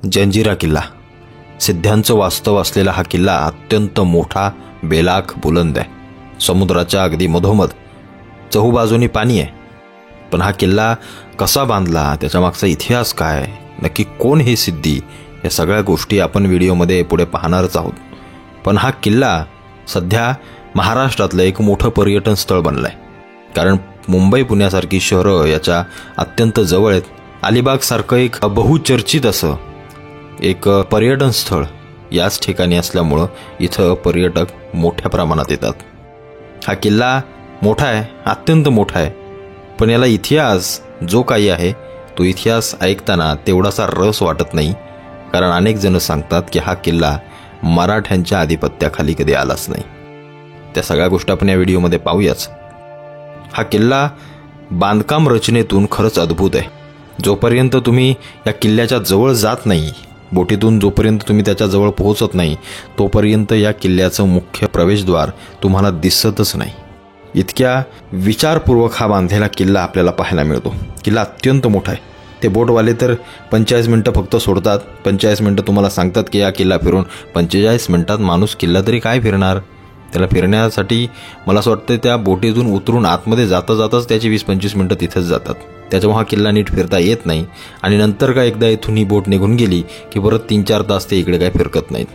जंजिरा किल्ला सिद्ध्यांचं वास्तव असलेला हा किल्ला अत्यंत मोठा, बेलाख, बुलंद आहे. समुद्राच्या अगदी मधोमध चहूबाजूनी पाणी आहे. पण हा किल्ला कसा बांधला, त्याच्या मागचा इतिहास काय, नक्की कोण हे सिद्धी, या सगळ्या गोष्टी आपण व्हिडिओमध्ये पुढे पाहणारच आहोत. पण हा किल्ला सध्या महाराष्ट्रातलं एक मोठं पर्यटन स्थळ बनलं आहे. कारण मुंबई पुण्यासारखी शहरं याच्या अत्यंत जवळ आहेत. अलिबागसारखं एक बहुचर्चित असं एक पर्यटन स्थळ याच ठिकाणी असल्यामुळं इथं पर्यटक मोठ्या प्रमाणात येतात. हा किल्ला मोठा आहे, अत्यंत मोठा आहे. पण याला इतिहास जो काही आहे तो इतिहास ऐकताना तेवढासा रस वाटत नाही. कारण अनेक जण सांगतात की हा किल्ला मराठ्यांच्या आधिपत्याखाली कधी आलाच नाही. त्या सगळ्या गोष्टी आपण या व्हिडिओमध्ये पाहूयाच. हा किल्ला बांधकाम रचनेतून खरंच अद्भुत आहे. जोपर्यंत तुम्ही या किल्ल्याच्या जवळ जात नाही, बोटीतून जोपर्यंत तुम्ही त्याच्या जवळ पोहोचत नाही, तोपर्यंत या किल्ल्याचं मुख्य प्रवेशद्वार तुम्हाला दिसतच नाही. इतक्या विचारपूर्वक हा बांधलेला किल्ला आपल्याला पाहायला मिळतो. किल्ला अत्यंत मोठा आहे. ते बोटवाले तर 45 मिनटं फक्त सोडतात. 45 मिनटं तुम्हाला सांगतात की या किल्ला फिरून. 45 मिनटात माणूस किल्ला तरी काय फिरणार? त्याला फिरण्यासाठी मला असं वाटतं त्या बोटीतून उतरून आतमध्ये जाता जाताच त्याची 20-25 मिनटं तिथेच जातात. त्याच्यामुळे हा किल्ला नीट फिरता येत नाही. आणि नंतर का एकदा इथून ही बोट निघून गेली की परत 3-4 तास ते इकडे काय फिरकत नाहीत.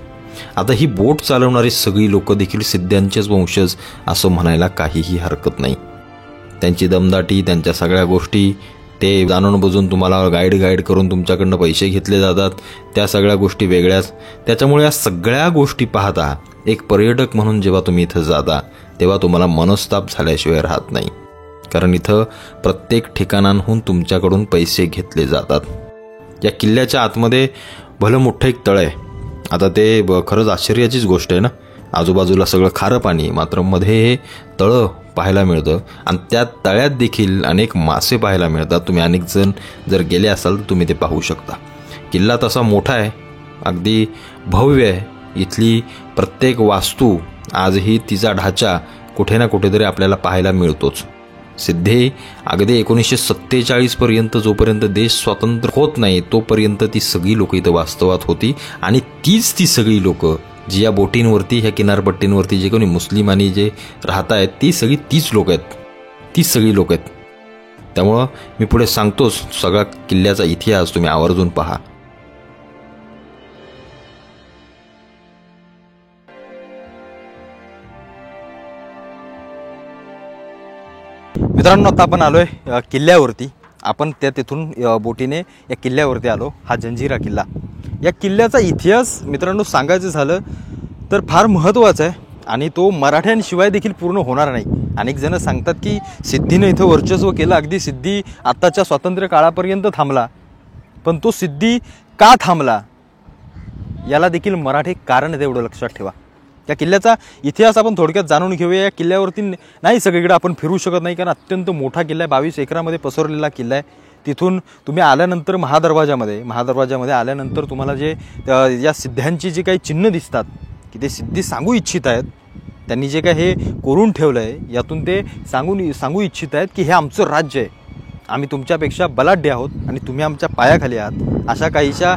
आता ही बोट चालवणारी सगळी लोक देखील सिद्ध्यांचेच वंशज असं म्हणायला काहीही हरकत नाही. त्यांची दमदाटी, त्यांच्या सगळ्या गोष्टी, ते जाणून बुजून तुम्हाला गाईड करून तुमच्याकडनं पैसे घेतले जातात, त्या सगळ्या गोष्टी वेगळ्याच. त्याच्यामुळे या सगळ्या गोष्टी पाहता एक पर्यटक म्हणून जेव्हा तुम्ही इथं जाता तेव्हा तुम्हाला मनस्ताप झाल्याशिवाय राहत नाही. कारण इथं प्रत्येक ठिकाणांहून तुमच्याकडून पैसे घेतले जातात. या किल्ल्याच्या आतमध्ये भलं मोठं एक तळं आहे. आता ते खरंच आश्चर्याचीच गोष्ट आहे ना. आजूबाजूला सगळं खारं पाणी, मात्र मध्ये हे तळं पाहायला मिळतं. आणि त्या तळ्यात देखील अनेक मासे पाहायला मिळतात. तुम्ही अनेक जण जर गेले असाल तर तुम्ही ते पाहू शकता. किल्ला तसा मोठा आहे, अगदी भव्य आहे. इथली प्रत्येक वास्तू आजही तिचा ढाचा कुठे ना कुठेतरी आपल्याला पाहायला मिळतोच. सिद्धे अगदी 1947 पर्यंत, जोपर्यंत देश स्वतंत्र होत नाही तोपर्यंत ती सगळी लोक इथं वास्तवात होती. आणि ती सगळी लोक जी या बोटींवरती, ह्या किनारपट्टींवरती जे कोणी मुस्लिम आणि जे राहत आहेत तीच लोक आहेत. त्यामुळं मी पुढे सांगतोच, सगळा किल्ल्याचा इतिहास तुम्ही आवर्जून पहा. मित्रांनो, आता आपण आलोय किल्ल्यावरती. आपण तिथून बोटीने या किल्ल्यावरती आलो. हा जंजिरा किल्ला. या किल्ल्याचा इतिहास मित्रांनो सांगायचं झालं तर फार महत्त्वाचा आहे. आणि तो मराठ्यांशिवाय देखील पूर्ण होणार नाही. अनेक जण सांगतात की सिद्धीनं इथं वर्चस्व केलं, अगदी सिद्धी आत्ताच्या स्वातंत्र्य काळापर्यंत थांबला. पण तो सिद्धी का थांबला याला देखील मराठी कारण तेवढं लक्षात ठेवा. या किल्ल्याचा इतिहास आपण थोडक्यात जाणून घेऊया. या किल्ल्यावरती नाही सगळीकडे आपण फिरू शकत नाही, कारण अत्यंत मोठा किल्ला आहे. 22 एकरामध्ये पसरलेला किल्ला आहे. तिथून तुम्ही आल्यानंतर महादरवाजामध्ये आल्यानंतर तुम्हाला जे या सिद्ध्यांची जी काही चिन्ह दिसतात की ते सिद्धी सांगू इच्छित आहेत, त्यांनी जे काय हे कोरून ठेवलं आहे यातून ते सांगू इच्छित आहेत की हे आमचं राज्य आहे, आम्ही तुमच्यापेक्षा बलाढ्य आहोत आणि तुम्ही आमच्या पायाखाली आहात, अशा काहीशा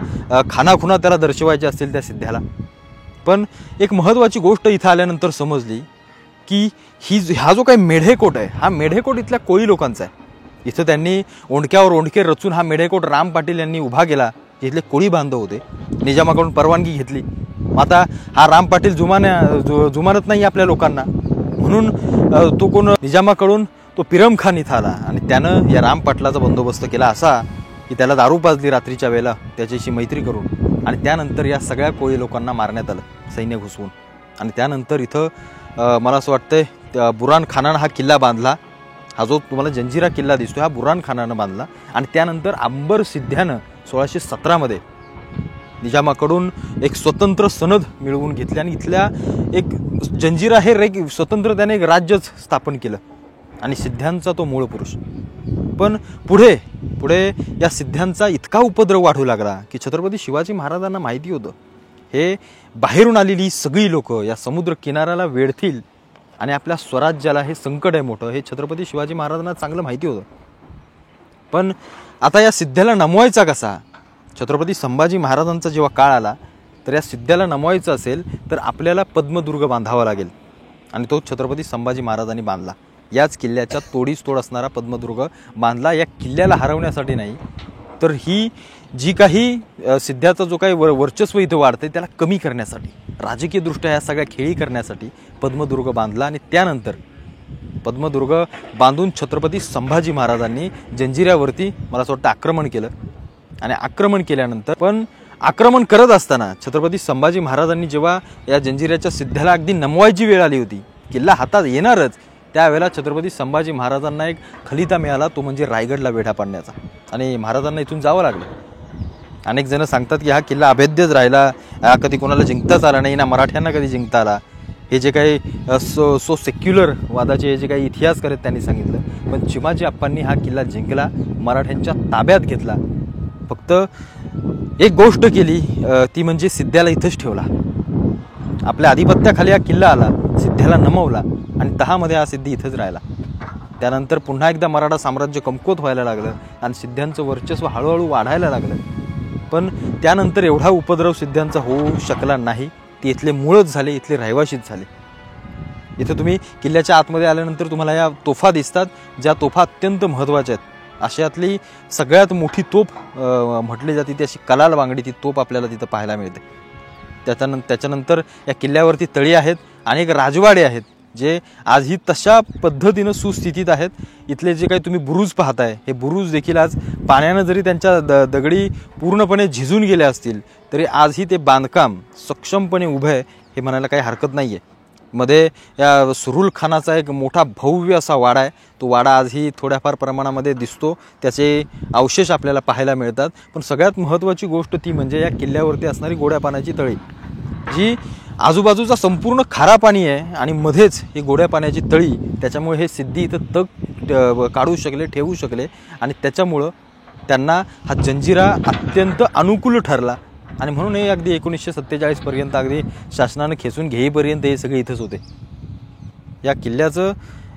खानाखुणा त्याला दर्शवायच्या असतील त्या सिद्ध्याला. पण एक महत्त्वाची गोष्ट इथं आल्यानंतर समजली की हा जो काही मेढेकोट आहे, हा मेढेकोट इथल्या कोळी लोकांचा आहे. इथं त्यांनी ओंडक्यावर ओंडके रचून हा मेढेकोट राम पाटील यांनी उभा केला. इथले कोळी बांधव होते, निजामाकडून परवानगी घेतली. आता हा राम पाटील जुमानत नाही आपल्या लोकांना, म्हणून तो कोण निजामाकडून तो पिरमखान इथं आला आणि त्यानं या राम पाटलाचा बंदोबस्त केला असा की त्याला दारू पाजली रात्रीच्या वेळेला त्याच्याशी मैत्री करून. आणि त्यानंतर या सगळ्या कोळी लोकांना मारण्यात आलं सैन्य घुसवून. आणि त्यानंतर इथं मला असं वाटतंय बुरान खानानं हा किल्ला बांधला. हा जो तुम्हाला जंजिरा किल्ला दिसतो हा बुरान खानानं बांधला. आणि त्यानंतर अंबर सिद्ध्यानं 1617 निजामाकडून एक स्वतंत्र सनद मिळवून घेतली आणि इथल्या एक जंजिरा हे स्वतंत्र त्याने एक राज्यच स्थापन केलं आणि सिद्ध्यांचा तो मूळ पुरुष. पण पुढे या सिद्ध्यांचा इतका उपद्रव वाढू लागला की छत्रपती शिवाजी महाराजांना माहिती होतं हे बाहेरून आलेली सगळी लोक या समुद्र किनाऱ्याला वेढतील आणि आपल्या स्वराज्याला हे संकट आहे मोठं, हे छत्रपती शिवाजी महाराजांना चांगलं माहिती होतं. पण आता या सिद्ध्याला नमवायचा कसा? छत्रपती संभाजी महाराजांचा जेव्हा काळ आला तर या सिद्ध्याला नमवायचं असेल तर आपल्याला पद्मदुर्ग बांधावा लागेल आणि तो छत्रपती संभाजी महाराजांनी बांधला। याच किल्ल्याच्या तोडीस तोड असणारा पद्मदुर्ग बांधला या किल्ल्याला हरवण्यासाठी नाही, तर ही जी काही सिद्ध्याचा जो काही वर्चस्व इथं वाढते त्याला कमी करण्यासाठी, राजकीयदृष्ट्या या सगळ्या खेळी करण्यासाठी पद्मदुर्ग बांधला। आणि त्यानंतर पद्मदुर्ग बांधून छत्रपती संभाजी महाराजांनी जंजिऱ्यावरती मला असं वाटतं आक्रमण केलं आणि आक्रमण केल्यानंतर पण आक्रमण करत असताना छत्रपती संभाजी महाराजांनी जेव्हा या जंजिऱ्याच्या सिद्ध्याला अगदी नमवायची वेळ आली होती, किल्ला हातात येणारच, त्यावेळेला छत्रपती संभाजी महाराजांना एक खलिता मिळाला, तो म्हणजे रायगडला वेढा पाडण्याचा आणि महाराजांना इथून जावं लागलं। अनेक जण सांगतात की हा किल्ला अभेद्यच राहिला, कधी कोणाला जिंकताच आला नाही ना, मराठ्यांना कधी जिंकता आला। हे जे काही सो सेक्युलर वादाचे जे काही इतिहास करत त्यांनी सांगितलं, पण चिमाजी अप्पांनी हा किल्ला जिंकला, मराठ्यांच्या ताब्यात घेतला। फक्त एक गोष्ट केली ती म्हणजे सिद्ध्याला इथंच ठेवला, आपल्या आधिपत्याखाली हा किल्ला आला, सिद्ध्याला नमवला आणि तहामध्ये हा सिद्धी इथंच राहिला। त्यानंतर पुन्हा एकदा मराठा साम्राज्य कमकुवत व्हायला लागलं आणि सिद्ध्यांचं वर्चस्व हळूहळू वाढायला लागलं, पण त्यानंतर एवढा उपद्रव सिद्ध्यांचा होऊ शकला नाही। ते इथले मूळच झाले, इथले रहिवाशीच झाले। इथं तुम्ही किल्ल्याच्या आतमध्ये आल्यानंतर तुम्हाला या तोफा दिसतात, ज्या तोफा अत्यंत महत्त्वाच्या आहेत। आशियातली सगळ्यात मोठी तोफ म्हटली जाते ती अशी कलाल वांगडी ती तोफ आपल्याला तिथं पाहायला मिळते। त्याच्यानंतर या किल्ल्यावरती तळी आहेत, अनेक राजवाडे आहेत जे आजही तशा पद्धतीनं सुस्थितीत आहेत। इथले जे काही तुम्ही बुरुज पाहताय, हे बुरुज देखील आज पाण्यानं जरी त्यांच्या दगडी पूर्णपणे झिजून गेले असतील तरी आजही ते बांधकाम सक्षमपणे उभं आहे हे म्हणायला काही हरकत नाही आहे। मध्ये या सुरुल खानाचा एक मोठा भव्य असा वाडा आहे, तो वाडा आजही थोड्याफार प्रमाणामध्ये दिसतो, त्याचे अवशेष आपल्याला पाहायला मिळतात। पण सगळ्यात महत्त्वाची गोष्ट ती म्हणजे या किल्ल्यावरती असणारी गोड्या पाण्याची तळी, जी आजूबाजूचा संपूर्ण खारा पाणी आहे आणि मध्येच ही गोड्या पाण्याची तळी, त्याच्यामुळे हे सिद्धी इथं तग काढू शकले, ठेवू शकले आणि त्याच्यामुळं त्यांना हा जंजिरा अत्यंत अनुकूल ठरला आणि म्हणून हे अगदी 1947 पर्यंत अगदी शासनानं खेचून घेईपर्यंत हे सगळे इथंच होते। या किल्ल्याचं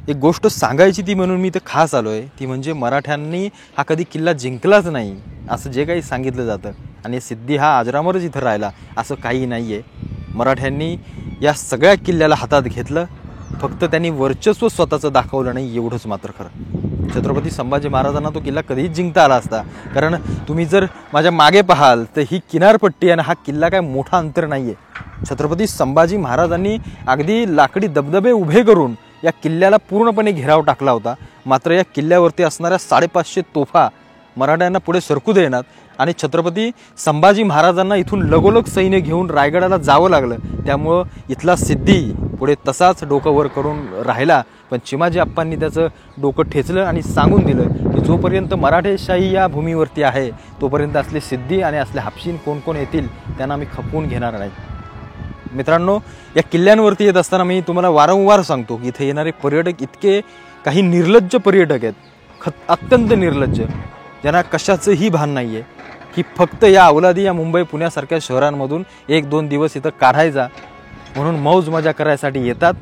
एक गोष्ट सांगायची ती म्हणून मी इथं खास आलो आहे, ती म्हणजे मराठ्यांनी हा कधी किल्ला जिंकलाच नाही असं जे काही सांगितलं जातं आणि सिद्धी हा अजरामरच इथं राहिला असं काही नाही आहे। मराठ्यांनी या सगळ्या किल्ल्याला हातात घेतलं, फक्त त्यांनी वर्चस्व स्वतःचं दाखवलं नाही एवढंच मात्र खरं। छत्रपती संभाजी महाराजांना तो किल्ला कधीच जिंकता आला असता, कारण तुम्ही जर माझ्या मागे पाहाल तर ही किनारपट्टी आणि हा किल्ला काय मोठा अंतर नाही आहे। छत्रपती संभाजी महाराजांनी अगदी लाकडी दबदबे उभे करून या किल्ल्याला पूर्णपणे घेराव टाकला होता, मात्र या किल्ल्यावरती असणाऱ्या 550 तोफा मराठ्यांना पुढे सरकू देणार आणि छत्रपती संभाजी महाराजांना इथून लगोलग सैन्य घेऊन रायगडाला जावं लागलं। त्यामुळं इथला सिद्धी पुढे तसाच डोकं वर करून राहिला, पण चिमाजी अप्पांनी त्याचं डोकं ठेचलं आणि सांगून दिलं की जोपर्यंत मराठेशाही या भूमीवरती आहे तोपर्यंत असले सिद्धी आणि असले हापशीन कोण कोण येतील त्यांना आम्ही खपवून घेणार नाही। मित्रांनो, या किल्ल्यांवरती येत असताना मी तुम्हाला वारंवार सांगतो की इथे येणारे पर्यटक इतके काही निर्लज्ज पर्यटक आहेत, अत्यंत निर्लज्ज, ज्यांना कशाचंही भान नाही आहे की फक्त या अवलादी या मुंबई पुण्यासारख्या शहरांमधून 1-2 दिवस इथं काढायचा म्हणून मौज मजा करायसाठी येतात।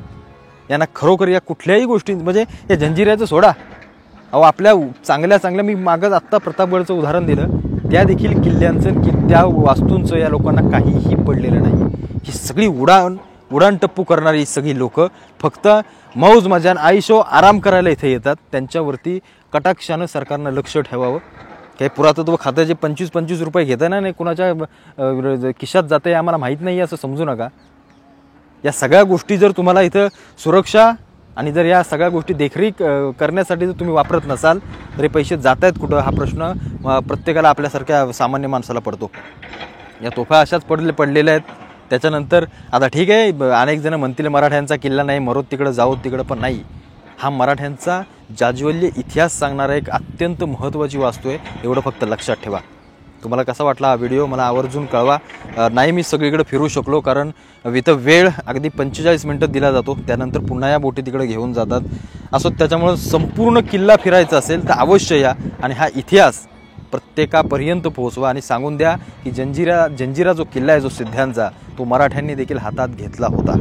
यांना खरोखर या कुठल्याही गोष्टी म्हणजे या जंजिऱ्याचं सोडा, अहो आपल्या चांगल्या मी मागच आत्ता प्रतापगडचं उदाहरण दिलं, त्या देखील किल्ल्यांचं की त्या वास्तूंचं या लोकांना काहीही पडलेलं नाही। ही सगळी उडाण टप्पू करणारी सगळी लोक फक्त मौज मजान आईशो आराम करायला इथे येतात। त्यांच्यावरती कटाक्षानं सरकारनं लक्ष ठेवावं। काही पुरातत्व खात्याचे 25-25 रुपये घेताय ना, नाही कुणाच्या खिशात जाते आम्हाला माहीत नाही असं समजू नका। या सगळ्या गोष्टी जर तुम्हाला इथं सुरक्षा आणि जर या सगळ्या गोष्टी देखरेख करण्यासाठी जर तुम्ही वापरत नसाल तर हे पैसे जात आहेत कुठं, हा प्रश्न प्रत्येकाला आपल्यासारख्या सामान्य माणसाला पडतो। या तोफा अशाच पडलेल्या आहेत। त्याच्यानंतर आता ठीक आहे, अनेक जण म्हणतील मराठ्यांचा किल्ला नाही, मरोत तिकडं जाओ तिकडं, पण नाही, हा मराठ्यांचा जाज्वल्य इतिहास सांगणारा एक अत्यंत महत्त्वाची वास्तू आहे, एवढं फक्त लक्षात ठेवा। तुम्हाला कसा वाटला हा व्हिडिओ मला आवर्जून कळवा। नाही मी सगळीकडे फिरू शकलो कारण इथं वेळ अगदी 45 मिनिटं दिला जातो, त्यानंतर पुन्हा या बोटी तिकडे घेऊन जातात असो। त्याच्यामुळे संपूर्ण किल्ला फिरायचा असेल तर अवश्य या आणि हा इतिहास प्रत्येकापर्यंत पोहोचवा आणि सांगून द्या की जंजिरा जो किल्ला आहे जो सिद्ध्यांचा, तो मराठ्यांनी देखील हातात घेतला होता।